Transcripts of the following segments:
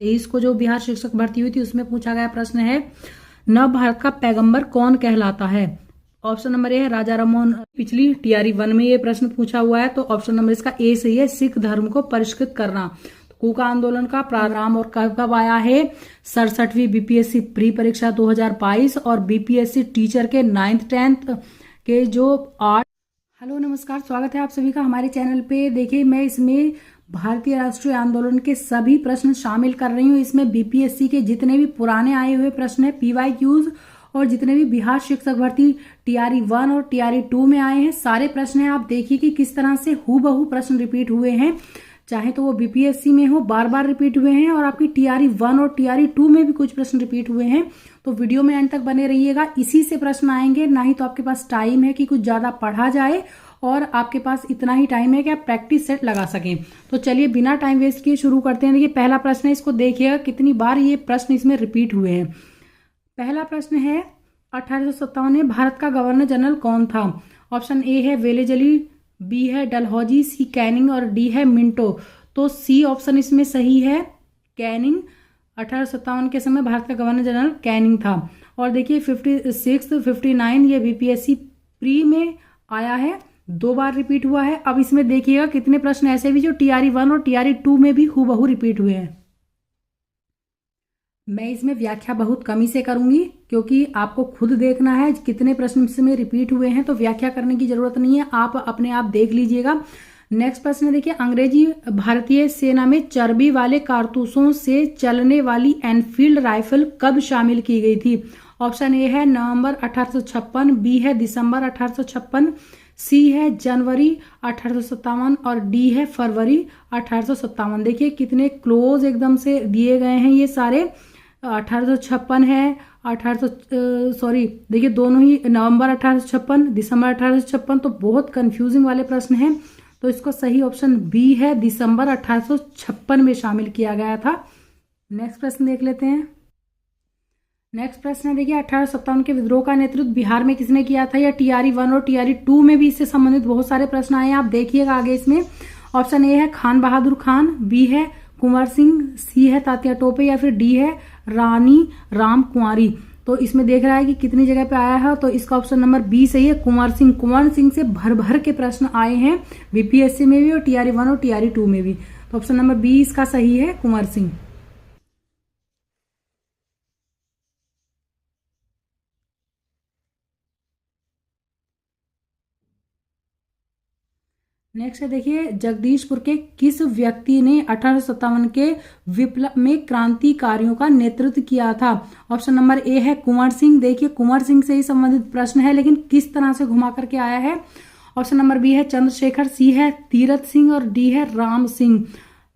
23 को जो बिहार शिक्षक भर्ती हुई थी उसमें पूछा गया प्रश्न है, नव भारत का पैगंबर कौन कहलाता है। ऑप्शन नंबर ए है राजा राममोहन। पिछली टीआरई 1 में ये प्रश्न पूछा हुआ है, तो ऑप्शन नंबर इसका ए सही है, सिख धर्म को परिष्कृत करना। कूका आंदोलन का प्रारंभ और कब आया है, 67वीं बीपीएससी प्री परीक्षा 2022 और बीपीएससी टीचर के 9th 10th के जो 8। हेलो नमस्कार, स्वागत है आप सभी का हमारे चैनल पे। देखिए मैं इसमें भारतीय राष्ट्रीय आंदोलन के सभी प्रश्न शामिल कर रही हूँ। इसमें बीपीएससी के जितने भी पुराने आए हुए प्रश्न है पीवाईक्यूज और जितने भी बिहार शिक्षक भर्ती टीआरई 1 और टीआरई 2 में आए हैं सारे प्रश्न हैं। आप देखिए कि किस तरह से हूबहू प्रश्न रिपीट हुए हैं, चाहे तो वो बीपीएससी में हो बार बार रिपीट हुए हैं, और आपकी टीआरई 1 और टीआरई 2 में भी कुछ प्रश्न रिपीट हुए हैं। तो वीडियो में एंड तक बने रहिएगा, इसी से प्रश्न आएंगे। ना ही तो आपके पास टाइम है कि कुछ ज्यादा पढ़ा जाए और आपके पास इतना ही टाइम है कि आप प्रैक्टिस सेट लगा सकें। तो चलिए बिना टाइम वेस्ट किए शुरू करते हैं। देखिए पहला प्रश्न है, इसको देखिएगा कितनी बार ये प्रश्न इसमें रिपीट हुए हैं। पहला प्रश्न है 1857 में भारत का गवर्नर जनरल कौन था। ऑप्शन ए है वेलेजली, बी है डलहौजी, सी कैनिंग और डी है मिंटो। तो सी ऑप्शन इसमें सही है, कैनिंग। 1857 के समय भारत का गवर्नर जनरल कैनिंग था। और देखिए 56, 59 ये बीपीएससी प्री में आया है, 2 बार रिपीट हुआ है। अब इसमें देखिएगा कितने प्रश्न ऐसे भी जो टीआरई 1 और टीआरई 2 में भी हूबहू रिपीट हुए हैं। मैं इसमें व्याख्या बहुत कमी से करूंगी क्योंकि आपको खुद देखना है कितने प्रश्न इसमें रिपीट हुए हैं, तो व्याख्या करने की जरूरत नहीं है, आप अपने आप देख लीजिएगा। नेक्स्ट प्रश्न देखिए, अंग्रेजी भारतीय सेना में चर्बी वाले कारतूसों से चलने वाली एनफील्ड राइफल कब शामिल की गई थी। ऑप्शन ए है नवंबर 1856, बी है दिसंबर 1856, सी है जनवरी 1857 और डी है फरवरी 1857। देखिए कितने क्लोज एकदम से दिए गए हैं ये सारे। 1856 है, 1800 देखिए दोनों ही नवंबर 1856, दिसंबर 1856, तो बहुत कंफ्यूजिंग वाले प्रश्न हैं। तो इसको सही ऑप्शन बी है, दिसंबर 1856 में शामिल किया गया था। नेक्स्ट प्रश्न देख लेते हैं। नेक्स्ट प्रश्न है देखिए, 1857 के विद्रोह का नेतृत्व बिहार में किसने किया था। या टीआरई 1 और टीआरई 2 में भी इससे संबंधित बहुत सारे प्रश्न आए हैं, आप देखिएगा आगे। इसमें ऑप्शन ए है खान बहादुर खान, बी है कुंवर सिंह, सी है तात्या टोपे या फिर डी है रानी राम कुंवारी। तो इसमें देख रहा है कि कितनी जगह पे आया है, तो इसका ऑप्शन नंबर बी सही है, कुंवर सिंह। कुंवर सिंह से भर भर के प्रश्न आए हैं बीपीएससी में भी और टीआरई 1 और टीआरई 2 में भी। तो ऑप्शन नंबर बी इसका सही है, कुंवर सिंह। नेक्स्ट है देखिए, जगदीशपुर के किस व्यक्ति ने 1857 के विप्लव में क्रांतिकारियों का नेतृत्व किया था। ऑप्शन नंबर ए है कुंवर सिंह। देखिए कुंवर सिंह से ही संबंधित प्रश्न है, लेकिन किस तरह से घुमा करके आया है। ऑप्शन नंबर बी है चंद्रशेखर, सी है तीरथ सिंह और डी है राम सिंह।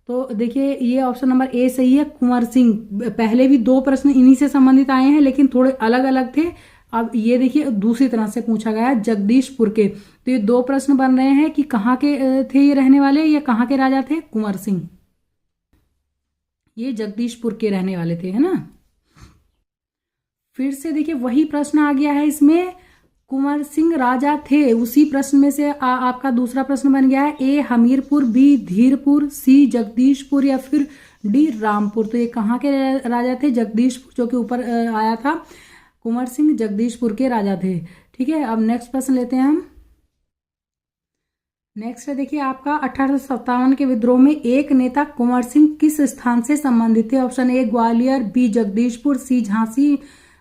तो देखिए ये ऑप्शन नंबर ए सही है, कुंवर सिंह। पहले भी 2 प्रश्न इन्हीं से संबंधित आए हैं, लेकिन थोड़े अलग अलग थे। अब ये देखिए दूसरी तरह से पूछा गया है, जगदीशपुर के। तो ये 2 प्रश्न बन रहे हैं कि कहाँ के थे ये रहने वाले, या कहाँ के राजा थे। कुंवर सिंह ये जगदीशपुर के रहने वाले थे, है ना। फिर से देखिए वही प्रश्न आ गया है इसमें, कुंवर सिंह राजा थे। उसी प्रश्न में से आपका दूसरा प्रश्न बन गया है, ए हमीरपुर, बी धीरपुर, सी जगदीशपुर या फिर डी रामपुर। तो ये कहाँ के राजा थे, जगदीशपुर, जो कि ऊपर आया था। कुंवर सिंह जगदीशपुर के राजा थे। ठीक है, अब नेक्स्ट प्रश्न लेते हैं हम। नेक्स्ट है देखिए आपका 1857 के विद्रोह में एक नेता कुंवर सिंह किस स्थान से संबंधित थे। Option A Gwalior, B Jagdishpur, C Jhansi,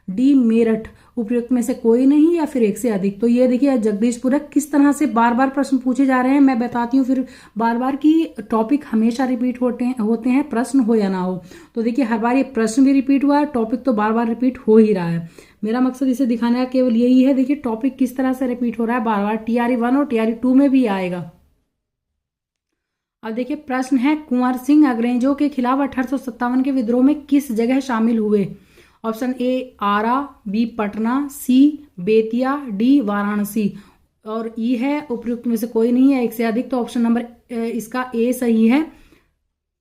D Meerut. उपयुक्त में से कोई नहीं या फिर एक से अधिक। तो ये देखिए जगदीशपुर है। किस तरह से बार बार प्रश्न पूछे जा रहे हैं मैं बताती हूँ फिर बार बार की। टॉपिक हमेशा रिपीट होते हैं प्रश्न हो या ना हो। तो देखिए हर बार ये प्रश्न भी रिपीट हुआ है, टॉपिक तो बार बार रिपीट हो ही रहा है। मेरा मकसद इसे दिखाने का केवल यही है। देखिए टॉपिक किस तरह से रिपीट हो रहा है बार बार, टीआरई 1 और टीआरई 2 में भी आएगा। अब देखिए प्रश्न है, कुंवर सिंह अंग्रेजों के खिलाफ 1857 के विद्रोह में किस जगह शामिल हुए। Option A Ara, B Patna, C Bettiah, D Varanasi. और ई है उपयुक्त में से कोई नहीं है, एक से अधिक। तो ऑप्शन नंबर इसका ए सही है,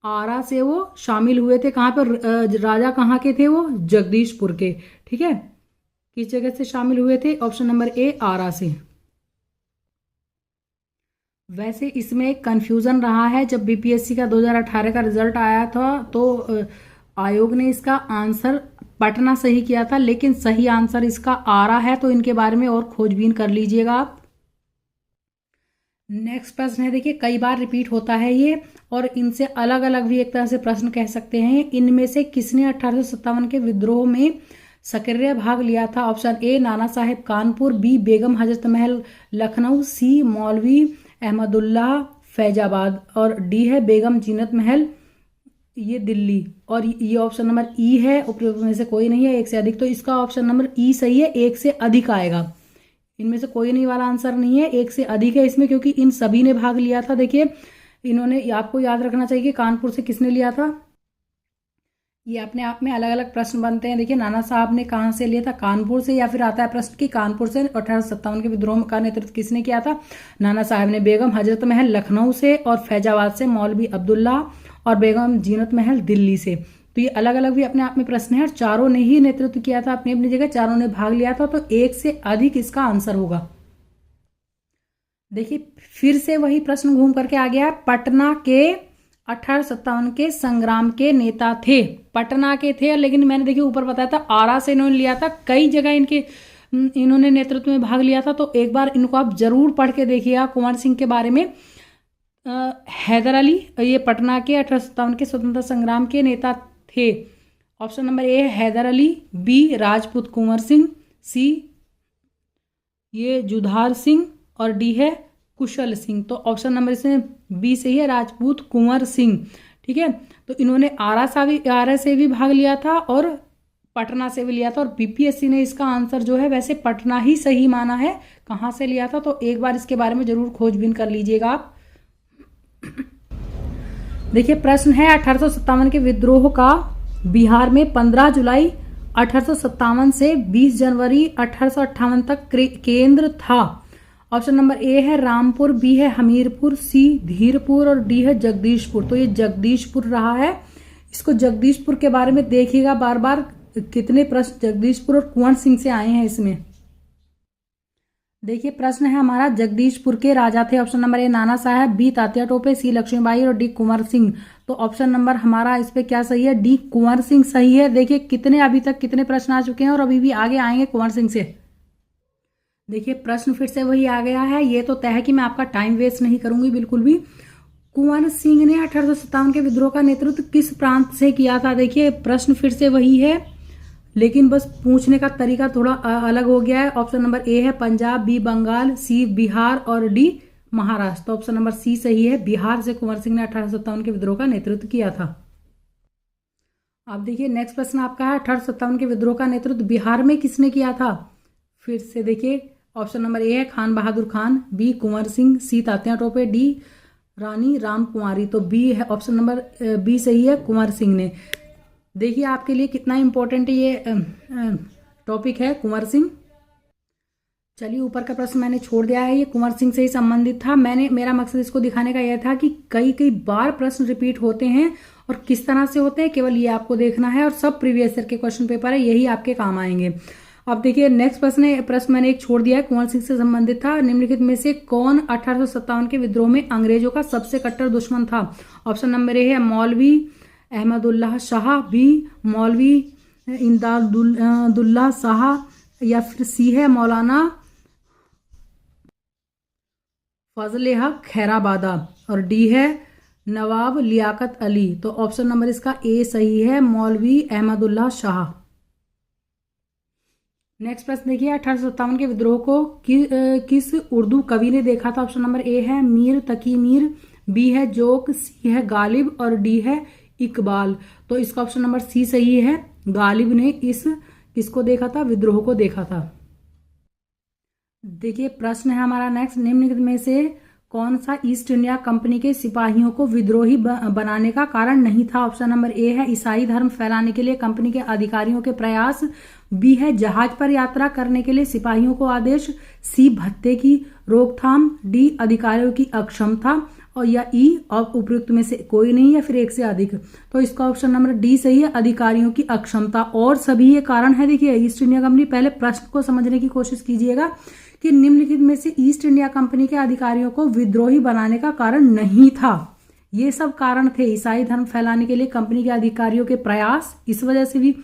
आरा से वो शामिल हुए थे। कहाँ पर राजा कहाँ के थे वो, जगदीशपुर के। ठीक है, किस जगह से शामिल हुए थे, ऑप्शन नंबर ए आरा से। वैसे इसमें कंफ्यूजन रहा है, जब बीपीएससी का 2018 का रिजल्ट आया था तो आयोग ने इसका आंसर पटना सही किया था, लेकिन सही आंसर इसका आरा है, तो इनके बारे में और खोजबीन कर लीजिएगा आप। नेक्स्ट प्रश्न है, देखिए कई बार रिपीट होता है ये, और इनसे अलग अलग भी एक तरह से प्रश्न कह सकते हैं। इनमें से किसने 1857 के विद्रोह में सक्रिय भाग लिया था? Option A Nana Saheb Kanpur, B Begum Hazrat Mahal Lucknow, सी मौलवी अहमदुल्लाह फैजाबाद, और डी है बेगम जीनत महल ये दिल्ली। और ये ऑप्शन नंबर ई है, उपयुक्त में से कोई नहीं है, एक से अधिक। तो इसका ऑप्शन नंबर ई सही है, एक से अधिक आएगा। इनमें से कोई नहीं वाला आंसर नहीं है, एक से अधिक है इसमें, क्योंकि इन सभी ने भाग लिया था। देखिए इन्होंने, आपको याद रखना चाहिए कि कानपुर से किसने लिया था। ये अपने आप में अलग अलग प्रश्न बनते हैं। देखिए नाना साहब ने कहाँ से लिया था? कानपुर से। या फिर आता है प्रश्न कि कानपुर से 1857 के विद्रोह का नेतृत्व किसने किया था? नाना साहब ने। बेगम हजरत महल लखनऊ से, और फैजाबाद से मौलवी अब्दुल्ला, और बेगम जीनत महल दिल्ली से। तो ये अलग अलग भी अपने आप में प्रश्न है, और चारों ने ही नेतृत्व किया था अपनी अपनी जगह, चारों ने भाग लिया था, तो एक से अधिक इसका आंसर होगा। देखिए फिर से वही प्रश्न घूम करके आ गया। पटना के 1857 के संग्राम के नेता थे, पटना के थे, लेकिन मैंने देखिए ऊपर बताया था आरा से इन्होंने लिया था, कई जगह इन्होंने नेतृत्व में भाग लिया था। तो एक बार इनको आप जरूर पढ़ के देखिएगा कुंवर सिंह के बारे में। हैदर अली, ये पटना के 1857 के स्वतंत्रता संग्राम के नेता थे। ऑप्शन नंबर ए है हैदर अली, बी राजपूत कुंवर सिंह, सी ये जुधार सिंह, और डी है कुशल सिंह। तो ऑप्शन नंबर इसमें बी सही है, राजपूत कुंवर सिंह। ठीक है, तो इन्होंने आरा से भी भाग लिया था और पटना से भी लिया था, और बीपीएससी ने इसका आंसर जो है वैसे पटना ही सही माना है। कहाँ से लिया था, तो एक बार इसके बारे में जरूर खोजबीन कर लीजिएगा आप। देखिए प्रश्न है 1857 के विद्रोह का बिहार में 15 जुलाई 1857 से 20 जनवरी 1858 तक केंद्र था। ऑप्शन नंबर ए है रामपुर, बी है हमीरपुर, सी धीरपुर, और डी है जगदीशपुर। तो ये जगदीशपुर रहा है। इसको जगदीशपुर के बारे में देखिएगा बार बार, कितने प्रश्न जगदीशपुर और कुंवर सिंह से आए हैं इसमें। देखिए प्रश्न है हमारा, जगदीशपुर के राजा थे। ऑप्शन नंबर ए नाना साहब, बी तात्या टोपे, सी लक्ष्मीबाई, और डी कुंवर सिंह। तो ऑप्शन नंबर हमारा इस पे क्या सही है? डी कुंवर सिंह सही है। देखिए कितने अभी तक कितने प्रश्न आ चुके हैं, और अभी भी आगे आएंगे कुंवर सिंह से। देखिए प्रश्न फिर से वही आ गया है। ये तो तय है कि मैं आपका टाइम वेस्ट नहीं करूंगी बिल्कुल भी। कुंवर सिंह ने 1857 के विद्रोह का नेतृत्व किस प्रांत से किया था? देखिए प्रश्न फिर से वही है, लेकिन बस पूछने का तरीका थोड़ा अलग हो गया है। ऑप्शन नंबर ए है पंजाब, बी बंगाल, सी बिहार, और डी महाराष्ट्र। तो ऑप्शन नंबर सी सही है, बिहार से कुंवर सिंह ने 1857 के विद्रोह का नेतृत्व किया था। अब देखिए नेक्स्ट प्रश्न आपका है, 1857 के विद्रोह का नेतृत्व बिहार में किसने किया था? फिर से देखिए ऑप्शन नंबर ए है खान बहादुर खान, बी कुंवर सिंह, सी तात्या टोपे, डी रानी राम कुंवारी। तो बी है, ऑप्शन नंबर बी सही है, कुंवर सिंह ने। देखिए आपके लिए कितना इंपॉर्टेंट ये टॉपिक है कुंवर सिंह। चलिए ऊपर का प्रश्न मैंने छोड़ दिया है, ये कुंवर सिंह से ही संबंधित था। मेरा मकसद इसको दिखाने का यह था कि कई बार प्रश्न रिपीट होते हैं, और किस तरह से होते हैं केवल ये आपको देखना है, और सब प्रीवियस ईयर के क्वेश्चन पेपर है, यही आपके काम आएंगे। अब देखिए नेक्स्ट प्रश्न मैंने एक छोड़ दिया है, कुंवर सिंह से संबंधित था। निम्नलिखित में से कौन 1857 के विद्रोह में अंग्रेजों का सबसे कट्टर दुश्मन था? ऑप्शन नंबर ए है मौलवी अहमदुल्लाह शाह, बी मौलवी इमदादुल्लाह शाह, या फिर सी है मौलाना फजल हक खैराबादा, और डी है नवाब लियाकत अली। तो ऑप्शन नंबर इसका ए सही है, मौलवी अहमदुल्लाह शाह। नेक्स्ट प्रश्न देखिए, 1857 के विद्रोह को किस उर्दू कवि ने देखा था? ऑप्शन नंबर ए है मीर तकी मीर, बी है जोक, सी है गालिब, और डी है इकबाल। तो इसका ऑप्शन नंबर सी सही है, गालिब ने किसको देखा था? विद्रोह को देखा था। देखिए प्रश्न है हमारा नेक्स्ट, निम्नलिखित में से कौन सा ईस्ट इंडिया कंपनी के सिपाहियों को विद्रोही बनाने का कारण नहीं था? ऑप्शन नंबर ए है ईसाई धर्म फैलाने के लिए कंपनी के अधिकारियों के प्रयास, बी है जहाज पर यात्रा करने के लिए सिपाहियों को आदेश, सी भत्ते की रोकथाम, डी अधिकारियों की अक्षमता, और या ई उपयुक्त में से कोई नहीं, या फिर एक से अधिक। तो इसका ऑप्शन नंबर डी सही है, अधिकारियों की अक्षमता। और सभी ये कारण है। देखिए ईस्ट इंडिया कंपनी, पहले प्रश्न को समझने की कोशिश कीजिएगा कि निम्नलिखित में से ईस्ट इंडिया कंपनी के अधिकारियों को विद्रोही बनाने का कारण नहीं था। ये सब कारण थे ईसाई धर्म फैलाने के लिए कंपनी के अधिकारियों के प्रयास, इस वजह से भी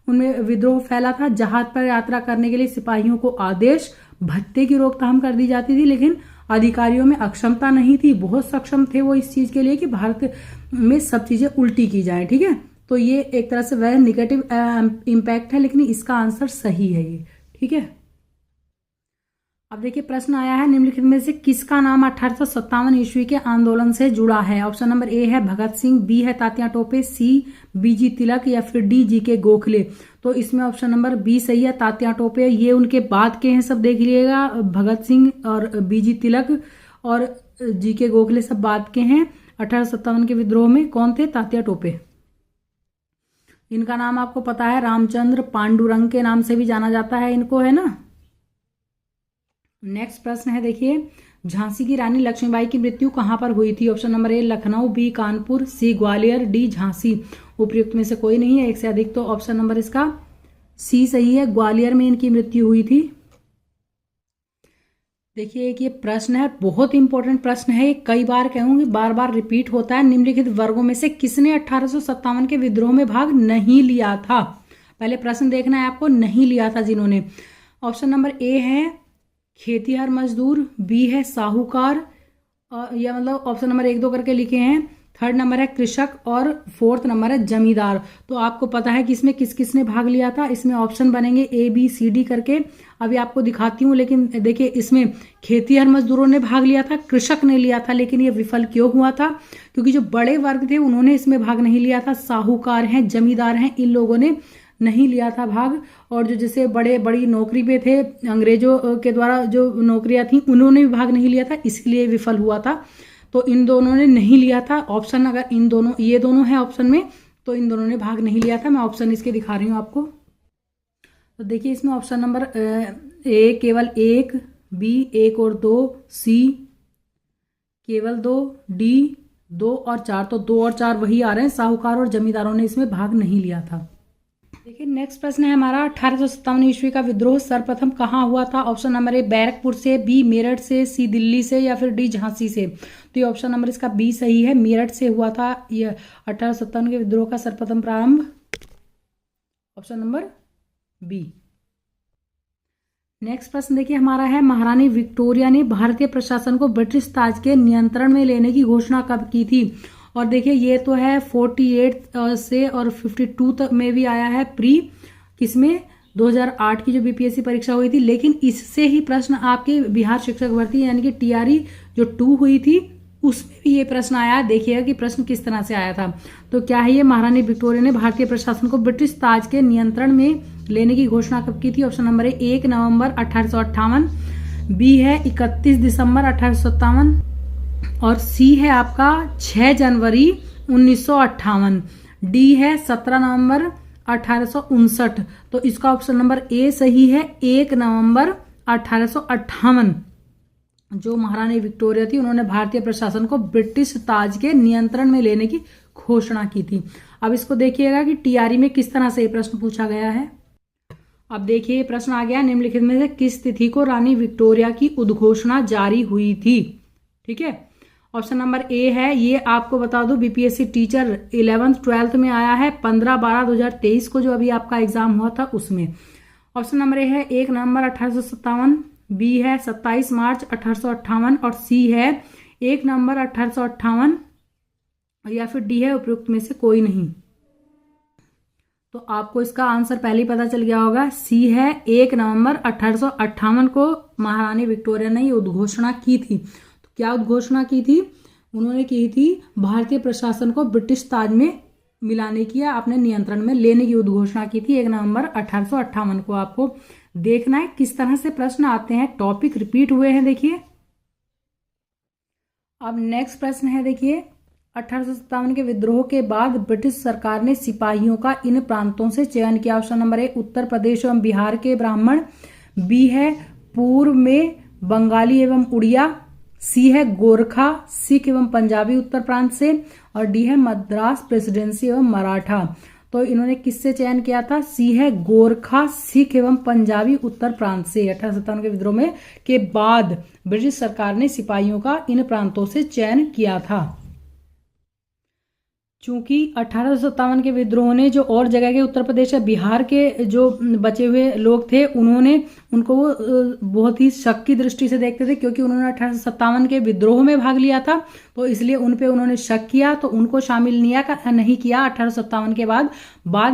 उनमें विद्रोह फैला था। जहाज पर यात्रा करने के लिए सिपाहियों को आदेश, भत्ते की रोकथाम कर दी जाती थी, लेकिन अधिकारियों में अक्षमता नहीं थी। बहुत सक्षम थे वो इस चीज के लिए कि भारत में सब चीजें उल्टी की जाए। ठीक है, तो ये एक तरह से वह निगेटिव इम्पैक्ट है, लेकिन इसका आंसर सही है ये। ठीक है, अब देखिए प्रश्न आया है, निम्नलिखित में से किसका नाम 1857 ईस्वी के आंदोलन से जुड़ा है? ऑप्शन नंबर ए है भगत सिंह, बी है तात्या टोपे, सी बीजी तिलक या फिर डी जी के गोखले। तो इसमें ऑप्शन नंबर बी सही है, तात्या टोपे। ये उनके बाद के हैं सब, देख लीजिएगा, भगत सिंह और बीजी तिलक और जी के गोखले सब बाद के हैं। 1857 के विद्रोह में कौन थे? तात्या टोपे। इनका नाम आपको पता है, रामचंद्र पांडुरंग के नाम से भी जाना जाता है इनको, है ना। नेक्स्ट प्रश्न है, देखिए, झांसी की रानी लक्ष्मीबाई की मृत्यु कहां पर हुई थी? Option number A Lucknow, B Kanpur, C Gwalior, D Jhansi. उपयुक्त में से कोई नहीं है, एक से अधिक, तो ऑप्शन नंबर इसका सी सही है, ग्वालियर में इनकी मृत्यु हुई थी। देखिए एक ये प्रश्न है, बहुत इंपॉर्टेंट प्रश्न है, कई बार कहूंगी, बार बार रिपीट होता है। निम्नलिखित वर्गों में से किसने 1857 के विद्रोह में भाग नहीं लिया था? पहले प्रश्न देखना है आपको, नहीं लिया था जिन्होंने। ऑप्शन नंबर ए है खेतिहर मजदूर, बी है साहूकार, या मतलब ऑप्शन नंबर 1 2 करके लिखे हैं, थर्ड नंबर है कृषक और फोर्थ नंबर है जमींदार। तो आपको पता है कि इसमें किस किस ने भाग लिया था। इसमें ऑप्शन बनेंगे ए बी सी डी करके, अभी आपको दिखाती हूँ। लेकिन देखिए इसमें खेतिहर मजदूरों ने भाग लिया था, कृषक ने लिया था, लेकिन ये विफल क्यों हुआ था? क्योंकि जो बड़े वर्ग थे उन्होंने इसमें भाग नहीं लिया था। साहूकार हैं, जमींदार हैं, इन लोगों ने नहीं लिया था भाग। और जो जैसे बड़ी नौकरी पे थे, अंग्रेजों के द्वारा जो नौकरियां थी, उन्होंने भी भाग नहीं लिया था, इसलिए विफल हुआ था। तो इन दोनों ने नहीं लिया था। ऑप्शन अगर इन दोनों, ये दोनों है ऑप्शन में, तो इन दोनों ने भाग नहीं लिया था। मैं ऑप्शन इसके दिखा रही हूँ आपको। तो देखिए इसमें ऑप्शन नंबर ए केवल 1, बी 1 और 2, सी केवल 2, डी 2 और 4। तो 2 और 4 वही आ रहे हैं, साहूकार और जमींदारों ने इसमें भाग नहीं लिया था। देखिए नेक्स्ट प्रश्न है हमारा, 1857 ईस्वी का विद्रोह सर्वप्रथम कहाँ हुआ था? ऑप्शन नंबर ए बैरकपुर से, बी मेरठ से, सी दिल्ली से या फिर डी झांसी से। तो ये ऑप्शन नंबर इसका बी सही है, मेरठ से हुआ था ये 1857 के विद्रोह का सर्वप्रथम प्रारंभ। Option number B. नेक्स्ट प्रश्न देखिए हमारा है, महारानी विक्टोरिया ने भारतीय प्रशासन को ब्रिटिश ताज के नियंत्रण में लेने की घोषणा कब की थी? और देखिए ये तो है 48 से और 52 तक में भी आया है प्री, किसमें 2008 की जो बीपीएससी परीक्षा हुई थी। लेकिन इससे ही प्रश्न आपके बिहार शिक्षक भर्ती यानी कि टीआरई जो 2 हुई थी उसमें भी ये प्रश्न आया। देखिएगा कि प्रश्न किस तरह से आया था। तो क्या है ये, महारानी विक्टोरिया ने भारतीय प्रशासन को ब्रिटिश ताज के नियंत्रण में लेने की घोषणा कब की थी? ऑप्शन नंबर ए 1 नवंबर 1858, बी है 31 दिसंबर 1857 और सी है आपका 6 जनवरी 1958, डी है 17 नवंबर 1859। तो इसका ऑप्शन नंबर ए सही है, 1 नवंबर 1858 जो महारानी विक्टोरिया थी उन्होंने भारतीय प्रशासन को ब्रिटिश ताज के नियंत्रण में लेने की घोषणा की थी। अब इसको देखिएगा कि टीआरई में किस तरह से ये प्रश्न पूछा गया है। अब देखिए प्रश्न आ गया, निम्नलिखित में से किस तिथि को रानी विक्टोरिया की उद्घोषणा जारी हुई थी? ठीक है, ऑप्शन नंबर ए है, ये आपको बता दो बीपीएससी टीचर 11th 12th में आया है 15/12/2023 को, जो अभी आपका एग्जाम हुआ था उसमें। ऑप्शन नंबर ए है 1 नवंबर 1857, बी है 27 मार्च 1858 और सी है 1 नवंबर 1858 या फिर डी है उपयुक्त में से कोई नहीं। तो आपको इसका आंसर पहले ही पता चल गया होगा, सी है 1 नवंबर 1858 को महारानी विक्टोरिया ने ये उद्घोषणा की थी। तो क्या उद्घोषणा की थी? उन्होंने की थी भारतीय प्रशासन को ब्रिटिश ताज में मिलाने की या अपने नियंत्रण में लेने की उद्घोषणा की थी 1 नवंबर 1858 को। आपको देखना है किस तरह से प्रश्न आते हैं, टॉपिक रिपीट हुए हैं। देखिए अब नेक्स्ट प्रश्न है, देखिए 1857 के विद्रोह के बाद ब्रिटिश सरकार ने सिपाहियों का इन प्रांतों से चयन किया। ऑप्शन नंबर ए उत्तर प्रदेश एवं बिहार के ब्राह्मण, बी है पूर्व में बंगाली एवं उड़िया, सी है गोरखा सिख एवं पंजाबी उत्तर प्रांत से और डी है मद्रास प्रेसिडेंसी एवं मराठा। तो इन्होंने किससे चयन किया था? सी है गोरखा सिख एवं पंजाबी उत्तर प्रांत से। 1857 के विद्रोह में के बाद ब्रिटिश सरकार ने सिपाहियों का इन प्रांतों से चयन किया था। चूंकि 1857 के विद्रोह ने जो और जगह के उत्तर प्रदेश या बिहार के जो बचे हुए लोग थे उनको वो बहुत ही शक की दृष्टि से देखते थे, क्योंकि उन्होंने 1857 के विद्रोह में भाग लिया था, तो इसलिए उन पे उन्होंने शक किया, तो उनको शामिल नहीं किया 1857 के बाद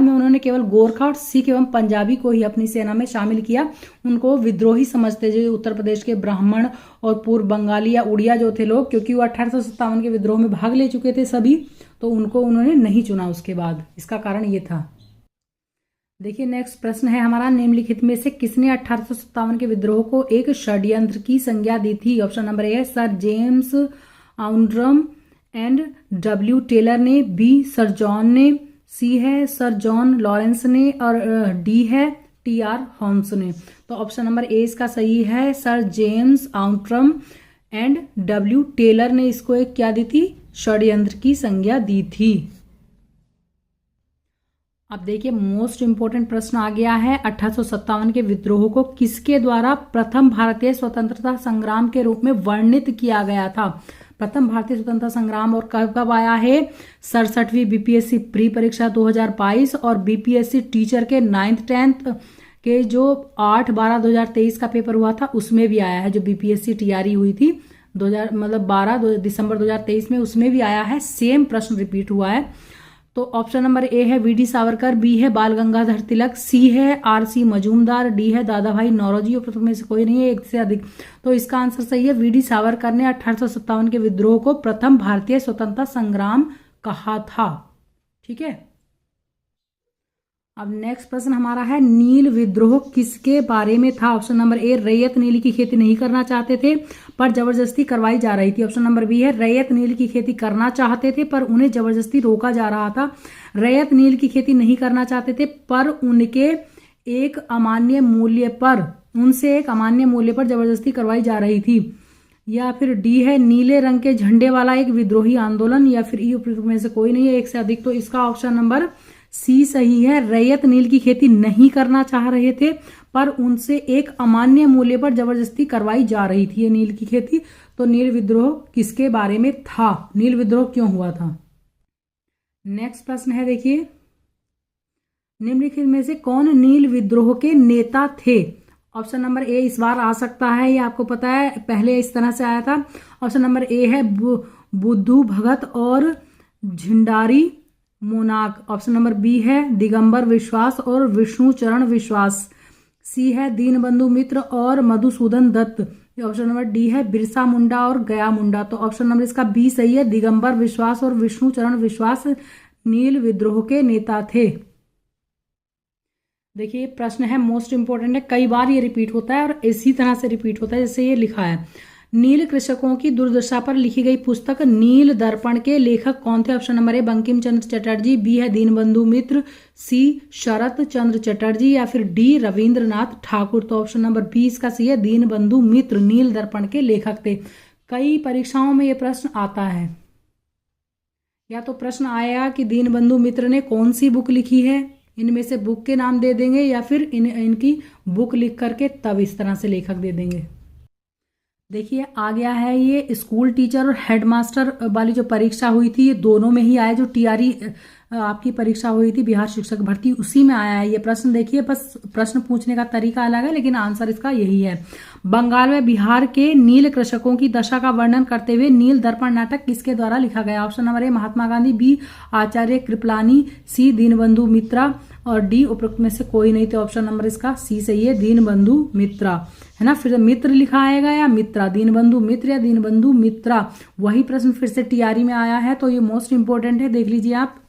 में उन्होंने केवल गोरखा और सिख एवं पंजाबी को ही अपनी सेना में शामिल किया। उनको विद्रोही समझते जो उत्तर प्रदेश के ब्राह्मण और पूर्व बंगाली या उड़िया जो थे लोग, क्योंकि वो 1857 के विद्रोह में भाग ले चुके थे सभी, तो उनको उन्होंने नहीं चुना उसके बाद। इसका कारण ये था। देखिए नेक्स्ट प्रश्न है हमारा, निम्नलिखित में से किसने 1857 के विद्रोह को एक षड्यंत्र की संज्ञा दी थी? ऑप्शन नंबर ए है Sir James Outram and W Taylor ने, बी सर जॉन ने, सी है सर जॉन लॉरेंस ने, और डी है टी.आर. होम्स ने। तो ऑप्शन नंबर ए इसका सही है, Sir James Outram and W Taylor ने इसको एक क्या दी थी? षड्यंत्र की संज्ञा दी थी। अब देखिए मोस्ट इंपोर्टेंट प्रश्न आ गया है, 1857 के विद्रोह को किसके द्वारा प्रथम भारतीय स्वतंत्रता संग्राम के रूप में वर्णित किया गया था? प्रथम भारतीय स्वतंत्रता संग्राम और कब कब आया है? 67वीं बीपीएससी प्री परीक्षा 2022 और बीपीएससी टीचर के 9th 10th के जो 8/12/2023 का पेपर हुआ था उसमें भी आया है। जो बीपीएससी टीआरई हुई थी 12 दिसंबर 2023 में, उसमें भी आया है, सेम प्रश्न रिपीट हुआ है। तो ऑप्शन नंबर ए है वी डी सावरकर, बी है बाल गंगाधर तिलक, सी है आर.सी. मजूमदार, डी है दादा भाई नौरोजी, और में से कोई नहीं है, एक से अधिक। तो इसका आंसर सही है, वी डी सावरकर ने 1857 के विद्रोह को प्रथम भारतीय स्वतंत्रता संग्राम कहा था। ठीक है। अब नेक्स्ट प्रश्न हमारा है, नील विद्रोह किसके बारे में था? ऑप्शन नंबर ए रैयत नील की खेती नहीं करना चाहते थे पर जबरदस्ती करवाई जा रही थी। ऑप्शन नंबर बी है रैयत नील की खेती करना चाहते थे पर उन्हें जबरदस्ती रोका जा रहा था। रैयत नील की खेती नहीं करना चाहते थे पर उनसे एक अमान्य मूल्य पर जबरदस्ती करवाई जा रही थी। या फिर डी है नीले रंग के झंडे वाला एक विद्रोही आंदोलन, या फिर ई उपयुक्त में से कोई नहीं है, एक से अधिक। तो इसका ऑप्शन नंबर सी सही है, रैयत नील की खेती नहीं करना चाह रहे थे पर उनसे एक अमान्य मूल्य पर जबरदस्ती करवाई जा रही थी ये नील की खेती। तो नील विद्रोह किसके बारे में था? नील विद्रोह क्यों हुआ था? नेक्स्ट प्रश्न है, देखिए निम्नलिखित में से कौन नील विद्रोह के नेता थे? ऑप्शन नंबर ए इस बार आ सकता है, ये आपको पता है, पहले इस तरह से आया था। ऑप्शन नंबर ए है बुद्धू भगत और झिंडारी मोनाक। ऑप्शन नंबर बी है दिगंबर विश्वास और विष्णु चरण विश्वास। सी है दीनबंधु मित्र और Madhusudan Dutt. Option number D है बिरसा मुंडा और गया मुंडा। तो ऑप्शन नंबर इसका बी सही है, दिगंबर विश्वास और विष्णु चरण विश्वास नील विद्रोह के नेता थे। देखिए प्रश्न है मोस्ट इंपोर्टेंट है, कई बार ये रिपीट होता है और इसी तरह से रिपीट होता है जैसे ये लिखा है। नील कृषकों की दुर्दशा पर लिखी गई पुस्तक नील दर्पण के लेखक कौन थे? Option number A Bankim Chandra Chatterjee, B है दीनबंधु मित्र, सी शरत चंद्र चटर्जी, या फिर डी रविंद्रनाथ ठाकुर। तो ऑप्शन नंबर बी इसका सही है, दीनबंधु मित्र नील दर्पण के लेखक थे। कई परीक्षाओं में यह प्रश्न आता है, या तो प्रश्न आएगा कि दीनबंधु मित्र ने कौन सी बुक लिखी है, इनमें से बुक के नाम दे देंगे, या फिर इनकी बुक लिख करके तब इस तरह से लेखक दे देंगे। देखिए आ गया है ये स्कूल टीचर और हेडमास्टर वाली जो परीक्षा हुई थी, ये दोनों में ही आया। जो टीआरई आपकी परीक्षा हुई थी बिहार शिक्षक भर्ती, उसी में आया है ये प्रश्न। देखिए बस प्रश्न पूछने का तरीका अलग है लेकिन आंसर इसका यही है। बंगाल में बिहार के नील कृषकों की दशा का वर्णन करते हुए नील दर्पण नाटक किसके द्वारा लिखा गया? Option number A Mahatma Gandhi, B Acharya Kripalani, C Deenbandhu Mitra, और डी उपरोक्त में से कोई नहीं। तो ऑप्शन नंबर इसका सी सही है, दीनबंधु मित्रा, है ना। फिर मित्र लिखा आएगा या मित्रा, दीनबंधु मित्र या दीनबंधु मित्रा, वही प्रश्न फिर से टीआरई में आया है, तो ये मोस्ट इंपोर्टेंट है, देख लीजिए आप।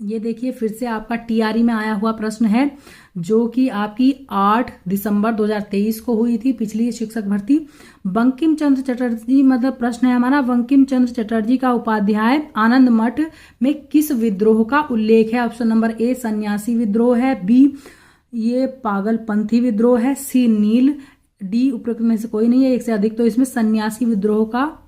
ये देखिए फिर से आपका टीआरई में आया हुआ प्रश्न है, जो कि आपकी 8 दिसंबर 2023 को हुई थी पिछली शिक्षक भर्ती। बंकिम चंद्र चटर्जी, मतलब प्रश्न है हमारा, बंकिम चंद्र चटर्जी का उपाध्याय आनंद मठ में किस विद्रोह का उल्लेख है? ऑप्शन नंबर ए सन्यासी विद्रोह है, बी ये पागलपंथी विद्रोह है, सी नील, डी उपरोक्त में से कोई नहीं है, एक से अधिक। तो इसमें सन्यासी विद्रोह का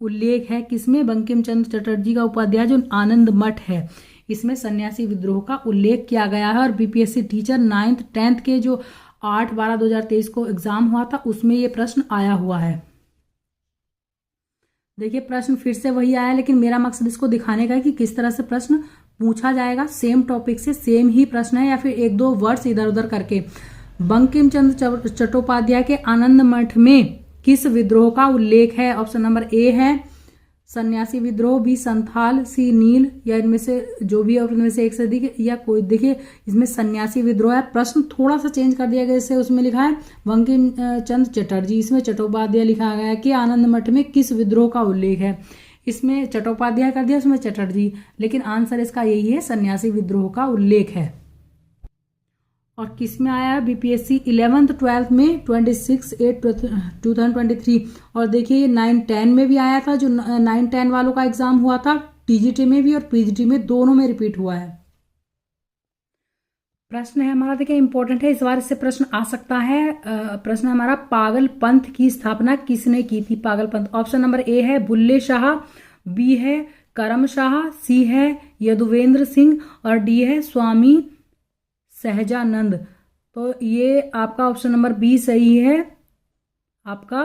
उल्लेख है किसमें? बंकिम चंद्र चटर्जी का उपाध्याय जो आनंद मठ है, इसमें सन्यासी विद्रोह का उल्लेख किया गया है। और बीपीएससी टीचर 9th 10th के जो 8/12/2023 को एग्जाम हुआ था उसमें ये प्रश्न आया हुआ है। देखिए प्रश्न फिर से वही आया, लेकिन मेरा मकसद इसको दिखाने का है कि किस तरह से प्रश्न पूछा जाएगा। सेम टॉपिक से सेम ही प्रश्न है या फिर एक दो वर्ड्स इधर उधर करके। बंकिम चंद्र चट्टोपाध्याय के आनंद मठ में किस विद्रोह का उल्लेख है? ऑप्शन नंबर ए है सन्यासी विद्रोह, बी संथाल, सी नील, या इनमें से जो भी है उनमें से एक से अधिक या कोई। देखिए इसमें सन्यासी विद्रोह है। प्रश्न थोड़ा सा चेंज कर दिया गया, जैसे उसमें लिखा है बंकिम चंद्र चटर्जी, इसमें चट्टोपाध्याय लिखा गया है कि आनंद मठ में किस विद्रोह का उल्लेख है। इसमें चट्टोपाध्याय कर दिया, उसमें चटर्जी, लेकिन आंसर इसका यही है, सन्यासी विद्रोह का उल्लेख है। और किस में आया है? बीपीएससी 11th 12th में 26/8/2023। और देखिए ये 9-10 में भी आया था, जो 9-10 वालों का एग्जाम हुआ था, टीजीटी में भी और पीजीटी में, दोनों में रिपीट हुआ है। प्रश्न है हमारा, देखिए इंपॉर्टेंट है, इस बार इससे प्रश्न आ सकता है। प्रश्न हमारा, पागल पंथ की स्थापना किसने की थी? पागल पंथ, ऑप्शन नंबर ए है बुल्ले शाह, बी है करम शाह, सी है यदुवेंद्र सिंह और डी है स्वामी सहजानंद। तो ये आपका ऑप्शन नंबर बी सही है, आपका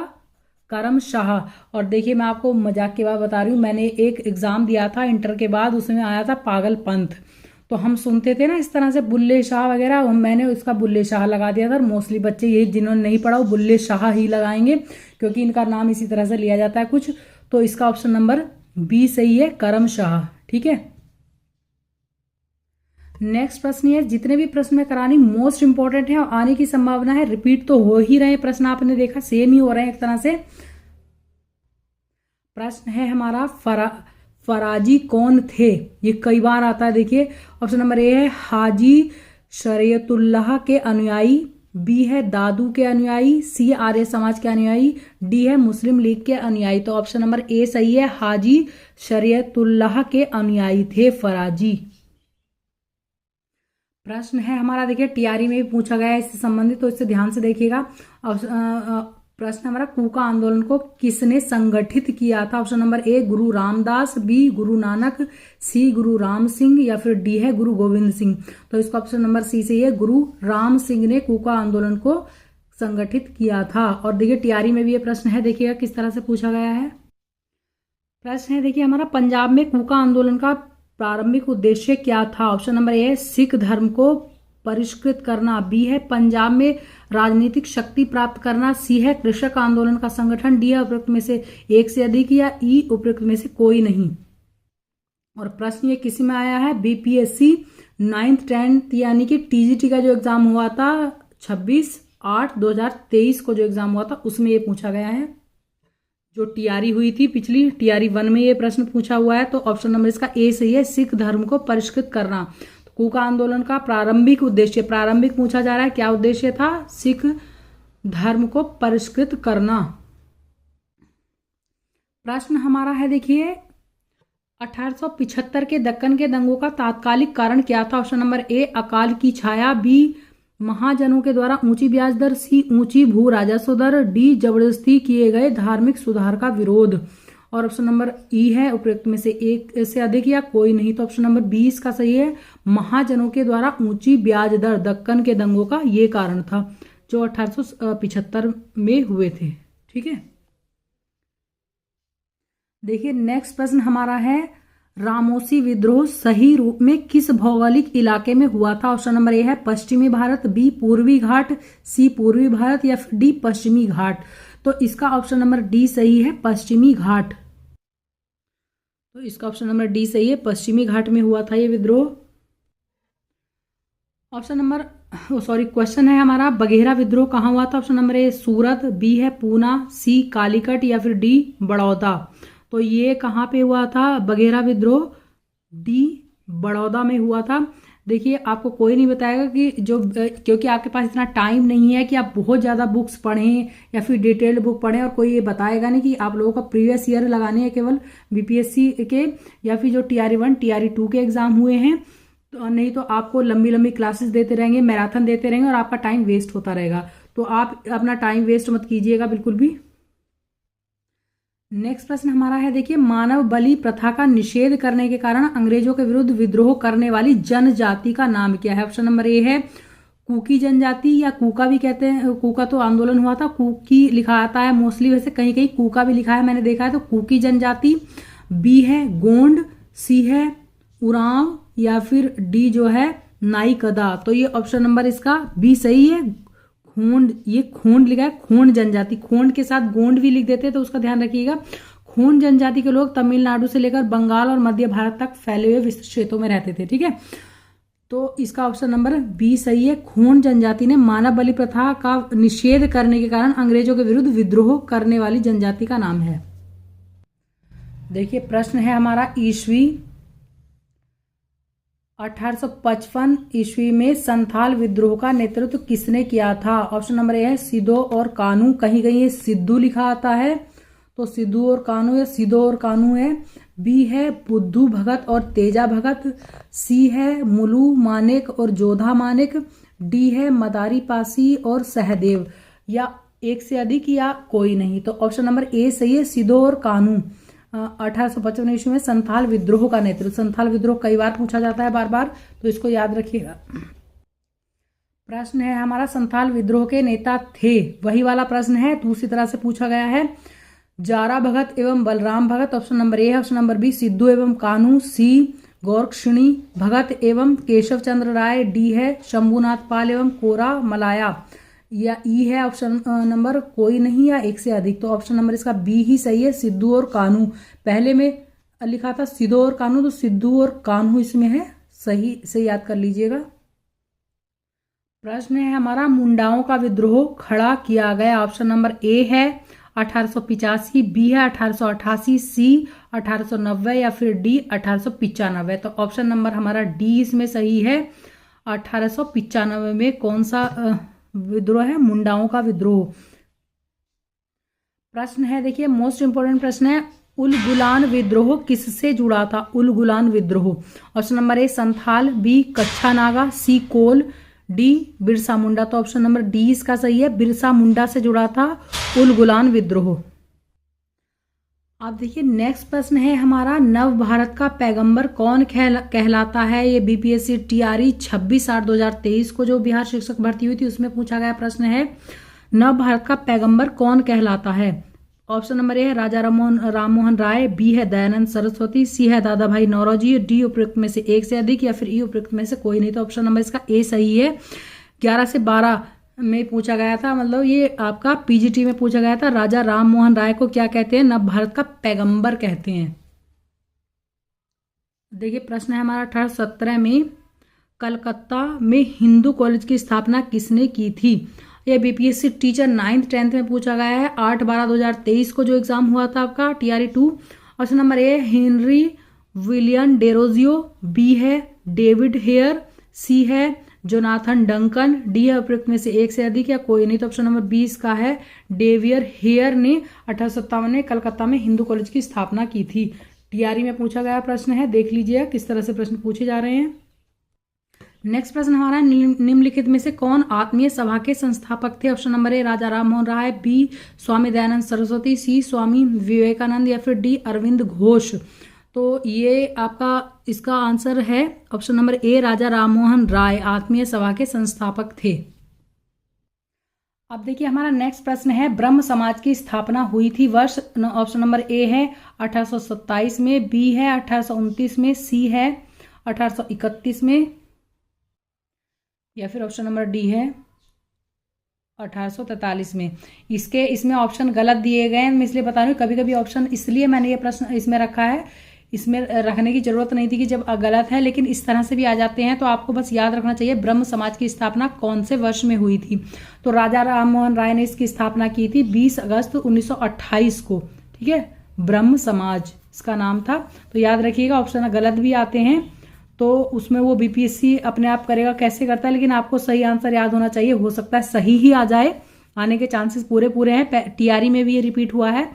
करम शाह। और देखिए मैं आपको मजाक के बाद बता रही हूँ, मैंने एक एग्जाम दिया था इंटर के बाद, उसमें आया था पागल पंथ। तो हम सुनते थे ना इस तरह से बुल्ले शाह वगैरह, मैंने उसका बुल्ले शाह लगा दिया था। और मोस्टली बच्चे ये जिन्होंने नहीं पढ़ा वो बुल्ले शाह ही लगाएंगे, क्योंकि इनका नाम इसी तरह से लिया जाता है कुछ। तो इसका ऑप्शन नंबर बी सही है, करम शाह। ठीक है, नेक्स्ट प्रश्न है, जितने भी प्रश्न मैं करानी मोस्ट इंपॉर्टेंट है और आने की संभावना है, रिपीट तो हो ही रहे हैं प्रश्न, आपने देखा सेम ही हो रहे हैं एक तरह से। प्रश्न है हमारा, फराजी कौन थे? ये कई बार आता है। देखिए ऑप्शन नंबर ए है हाजी शरीयतुल्लाह के अनुयायी, बी है दादू के अनुयायी, सी आर्य समाज के अनुयायी, डी है मुस्लिम लीग के अनुयायी। तो ऑप्शन नंबर ए सही है, हाजी शरीयतुल्लाह के अनुयायी थे फराजी। प्रश्न है हमारा, देखिए टीआरई में भी पूछा गया है इससे संबंधित, तो इससे ध्यान से देखिएगा। प्रश्न हमारा, कूका आंदोलन को किसने संगठित किया था? ऑप्शन नंबर ए गुरु रामदास, बी गुरु नानक, सी गुरु राम सिंह या फिर डी है गुरु गोविंद सिंह। तो इसका ऑप्शन नंबर सी सही है, गुरु राम सिंह ने कूका आंदोलन को संगठित किया था। और देखिए टीआरई में भी ये प्रश्न है, देखिएगा किस तरह से पूछा गया है। प्रश्न है देखिए हमारा, पंजाब में कूका आंदोलन का प्रारंभिक उद्देश्य क्या था? ऑप्शन नंबर ए सिख धर्म को परिष्कृत करना, बी है पंजाब में राजनीतिक शक्ति प्राप्त करना, सी है कृषक आंदोलन का संगठन, डी है उपरोक्त में से एक से अधिक या ई उपरोक्त में से कोई नहीं। और प्रश्न ये किसी में आया है, बीपीएससी 9th 10th यानी कि टीजीटी का जो एग्जाम हुआ था 26/8/2023 को जो एग्जाम हुआ था उसमें ये पूछा गया है। जो टीआरई हुई थी पिछली टीआरई 1 में ये प्रश्न पूछा हुआ है। तो ऑप्शन नंबर इसका ए सही है, सिख धर्म को परिष्कृत करना। तो कूका आंदोलन का प्रारंभिक उद्देश्य, प्रारंभिक पूछा जा रहा है, क्या उद्देश्य था? सिख धर्म को परिष्कृत करना। प्रश्न हमारा है देखिए, 1875 के दक्कन के दंगों का तात्कालिक कारण क्या था? ऑप्शन नंबर ए अकाल की छाया, बी महाजनों के द्वारा ऊंची ब्याज दर, सी ऊंची भू राजस्व दर, डी जबरदस्ती किए गए धार्मिक सुधार का विरोध। और ऑप्शन नंबर ई है उपयुक्त में से एक से अधिक या कोई नहीं। तो ऑप्शन नंबर 20 का सही है, महाजनों के द्वारा ऊंची ब्याज दर दक्कन के दंगों का ये कारण था जो 1875 में हुए थे। ठीक है, देखिए नेक्स्ट प्रश्न हमारा है, रामोसी विद्रोह सही रूप में किस भौगोलिक इलाके में हुआ था? ऑप्शन नंबर ए है पश्चिमी भारत, बी पूर्वी घाट, सी पूर्वी भारत या फिर डी पश्चिमी घाट। तो इसका ऑप्शन नंबर डी सही है, पश्चिमी घाट। तो इसका ऑप्शन नंबर डी सही है, पश्चिमी घाट में हुआ था ये विद्रोह। ऑप्शन नंबर क्वेश्चन है हमारा, बघेरा विद्रोह कहाँ हुआ था? Option number A Surat, B है पूना, सी कालीकट या फिर डी बड़ौदा। तो ये कहाँ पे हुआ था बघेरा विद्रोह? डी बड़ौदा में हुआ था। देखिए आपको कोई नहीं बताएगा कि क्योंकि आपके पास इतना टाइम नहीं है कि आप बहुत ज़्यादा बुक्स पढ़ें या फिर डिटेल्ड बुक पढ़ें, और कोई ये बताएगा नहीं कि आप लोगों का प्रीवियस ईयर लगाने हैं केवल बीपीएससी के या फिर जो टीआरई 1 टीआरई 2 के एग्जाम हुए हैं। तो नहीं तो आपको लंबी लंबी क्लासेस देते रहेंगे, मैराथन देते रहेंगे और आपका टाइम वेस्ट होता रहेगा। तो आप अपना टाइम वेस्ट मत कीजिएगा बिल्कुल भी। नेक्स्ट प्रश्न हमारा है देखिए, मानव बलि प्रथा का निषेध करने के कारण अंग्रेजों के विरुद्ध विद्रोह करने वाली जनजाति का नाम क्या है? ऑप्शन नंबर ए है कुकी जनजाति या कूका भी कहते हैं, कूका तो आंदोलन हुआ था, कुकी लिखा आता है मोस्टली, वैसे कहीं कहीं कूका भी लिखा है मैंने देखा है, तो कुकी जनजाति। बी है गोंड, सी है उरांव, या फिर डी जो है नाईकदा। तो ये ऑप्शन नंबर इसका बी सही है, खोंड। ये खोंड लिखा है, खोंड जनजाति, खोंड के साथ गोंड भी लिख देते हैं तो उसका ध्यान रखिएगा। खोंड जनजाति के लोग तमिलनाडु से लेकर बंगाल और मध्य भारत तक फैले हुए विस्तृत क्षेत्रों में रहते थे, ठीक है। तो इसका ऑप्शन नंबर बी सही है। खोंड जनजाति ने मानव बलि प्रथा का निषेध करने के कारण अंग्रेजों के विरुद्ध विद्रोह करने वाली जनजाति का नाम है। देखिए प्रश्न है हमारा, ईस्वी 1855 ईस्वी में संथाल विद्रोह का नेतृत्व किसने किया था? ऑप्शन नंबर ए है सिदो और कानू, कहीं कहीं ये सिद्धू लिखा आता है, तो सिद्धू और कानू या सिदो और कानू है। बी है बुद्धू भगत और तेजा भगत, सी है मुलू मानेक और जोधा मानेक, डी है मदारी पासी और सहदेव, या एक से अधिक या कोई नहीं। तो ऑप्शन नंबर ए सही है, सिदो और कानू। 1855 ईस्वी में संथाल विद्रोह का नेतृत्व, संथाल विद्रोह कई बार पूछा जाता है बार बार, तो इसको याद रखिएगा। प्रश्न है हमारा, संथाल विद्रोह के नेता थे, वही वाला प्रश्न है, दूसरी तरह से पूछा गया है। जारा भगत एवं बलराम भगत, ऑप्शन नंबर ए है। ऑप्शन नंबर बी सिद्धू एवं कानू, सी गोरक्षिणी भगत एवं केशव चंद्र राय, डी है शंभुनाथ पाल एवं कोरा मलाया, या ई है ऑप्शन नंबर कोई नहीं या एक से अधिक। तो ऑप्शन नंबर इसका बी ही सही है, सिद्धू और कानू। पहले में लिखा था सिद्धू और कानू, तो सिद्धू और कानू इसमें है, सही से याद कर लीजिएगा। प्रश्न है हमारा, मुंडाओं का विद्रोह खड़ा किया गया, ऑप्शन नंबर ए है 1885, बी है 1888, सी 1890 या फिर डी 1895। तो ऑप्शन नंबर हमारा डी इसमें सही है। 1895 में कौन सा विद्रोह है? मुंडाओं का विद्रोह। प्रश्न है देखिए, मोस्ट इंपोर्टेंट प्रश्न है, उलगुलान विद्रोह किससे जुड़ा था? उलगुलान विद्रोह, option number A Santhal, B Kachha Naga, C Kol, D Birsa Munda. तो ऑप्शन नंबर डी इसका सही है, बिरसा मुंडा से जुड़ा था उलगुलान विद्रोह। अब देखिए नेक्स्ट प्रश्न है हमारा, नव भारत का पैगंबर कौन कहलाता है? ये बीपीएससी टीआरई 26/8/2023 को जो बिहार शिक्षक भर्ती हुई थी उसमें पूछा गया प्रश्न है, नव भारत का पैगंबर कौन कहलाता है? ऑप्शन नंबर ए है राजा राम मोहन राय, बी है दयानंद सरस्वती, सी है दादा भाई नौरोजी, डी उपयुक्त में से एक से अधिक या फिर ई उपयुक्त में से कोई नहीं। तो ऑप्शन नंबर इसका ए सही है। 11 से 12 में पूछा गया था, मतलब ये आपका पीजीटी में पूछा गया था, राजा राम मोहन राय को क्या कहते हैं? नव भारत का पैगंबर कहते हैं। देखिए प्रश्न है हमारा, 1817 में कलकत्ता में हिंदू कॉलेज की स्थापना किसने की थी? ये बीपीएससी टीचर 9th 10th में पूछा गया है, 8/12/2023 को जो एग्जाम हुआ था आपका TRE 2। Option number A Henry William Derozio, B है डेविड हेयर, सी है जोनाथन डंकन, डी है उपयुक्त में से एक से अधिक या कोई नहीं। तो ऑप्शन नंबर 20 का है डेवियर हेयर ने 1857 में कलकत्ता में हिंदू कॉलेज की स्थापना की थी। टीआरई में पूछा गया प्रश्न है, देख लीजिए किस तरह से प्रश्न पूछे जा रहे हैं। नेक्स्ट प्रश्न हमारा, निम्नलिखित में से कौन आत्मीय सभा के संस्थापक थे? Option number A Raja Ram Mohan Roy, B Swami Dayanand Saraswati, C Swami Vivekananda या फिर डी अरविंद घोष। तो ये आपका इसका आंसर है option number A Raja Rammohan Roy आत्मीय सभा के संस्थापक थे। अब देखिए हमारा नेक्स्ट प्रश्न है, ब्रह्म समाज की स्थापना हुई थी वर्ष? ऑप्शन नंबर ए है 1827 में, बी है 1829 में, सी है 1831 में या फिर ऑप्शन नंबर डी है 1843 में। इसमें ऑप्शन गलत दिए गए हैं, मैं इसलिए बता रही हूँ, कभी कभी ऑप्शन इसलिए मैंने ये प्रश्न इसमें रखा है, इसमें रखने की जरूरत नहीं थी कि जब गलत है, लेकिन इस तरह से भी आ जाते हैं, तो आपको बस याद रखना चाहिए ब्रह्म समाज की स्थापना कौन से वर्ष में हुई थी। तो राजा राममोहन राय ने इसकी स्थापना की थी 20 अगस्त 1928 को, ठीक है, ब्रह्म समाज इसका नाम था। तो याद रखिएगा, ऑप्शन गलत भी आते हैं तो उसमें वो बीपीएससी अपने आप करेगा कैसे करता है, लेकिन आपको सही आंसर याद होना चाहिए, हो सकता है सही ही आ जाए, आने के चांसेस पूरे हैं। टीआरई में भी ये रिपीट हुआ है।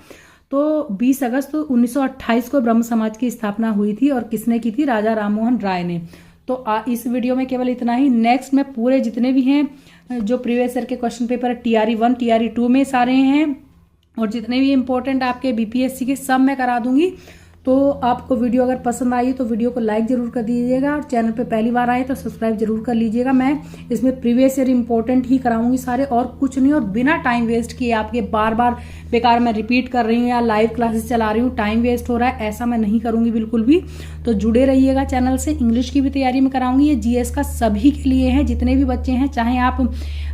तो 20 अगस्त 1928 को ब्रह्म समाज की स्थापना हुई थी और किसने की थी? राजा राममोहन राय ने। तो इस वीडियो में केवल इतना ही। नेक्स्ट में पूरे जितने भी हैं जो प्रीवियस ईयर के क्वेश्चन पेपर टीआरई 1 टीआरई 2 में सारे हैं और जितने भी इंपॉर्टेंट आपके बीपीएससी के सब मैं करा दूंगी। तो आपको वीडियो अगर पसंद आई तो वीडियो को लाइक जरूर कर दीजिएगा, और चैनल पे पहली बार आए तो सब्सक्राइब जरूर कर लीजिएगा। मैं इसमें प्रीवियस ईयर इंपॉर्टेंट ही कराऊंगी सारे, और कुछ नहीं, और बिना टाइम वेस्ट किए आपके बार बार बेकार मैं रिपीट कर रही हूँ या लाइव क्लासेस चला रही हूँ, टाइम वेस्ट हो रहा है, ऐसा मैं नहीं करूंगी बिल्कुल भी। तो जुड़े रहिएगा चैनल से। इंग्लिश की भी तैयारी में कराऊंगी, ये जीएस का सभी के लिए है, जितने भी बच्चे हैं, चाहे आप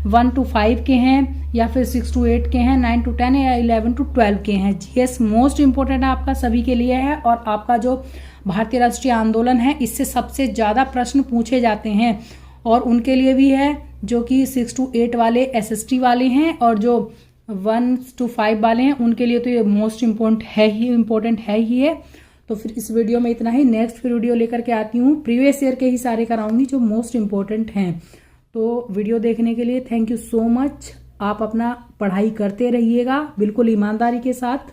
1 to 5 के हैं या फिर 6 to 8 के हैं, 9 to 10 या 11 to 12 के हैं। जीएस मोस्ट इंपोर्टेंट आपका सभी के लिए है, और आपका जो भारतीय राष्ट्रीय आंदोलन है इससे सबसे ज्यादा प्रश्न पूछे जाते हैं, और उनके लिए भी है जो कि 6 to 8 वाले एसएसटी वाले हैं, और जो 1 to 5 वाले हैं उनके लिए तो ये मोस्ट इम्पोर्टेंट है ही। तो फिर इस वीडियो में इतना ही। नेक्स्ट फिर वीडियो लेकर के आती हूँ, प्रीवियस ईयर के ही सारे कराऊंगी जो मोस्ट इम्पोर्टेंट हैं। तो वीडियो देखने के लिए थैंक यू सो मच। आप अपना पढ़ाई करते रहिएगा बिल्कुल ईमानदारी के साथ।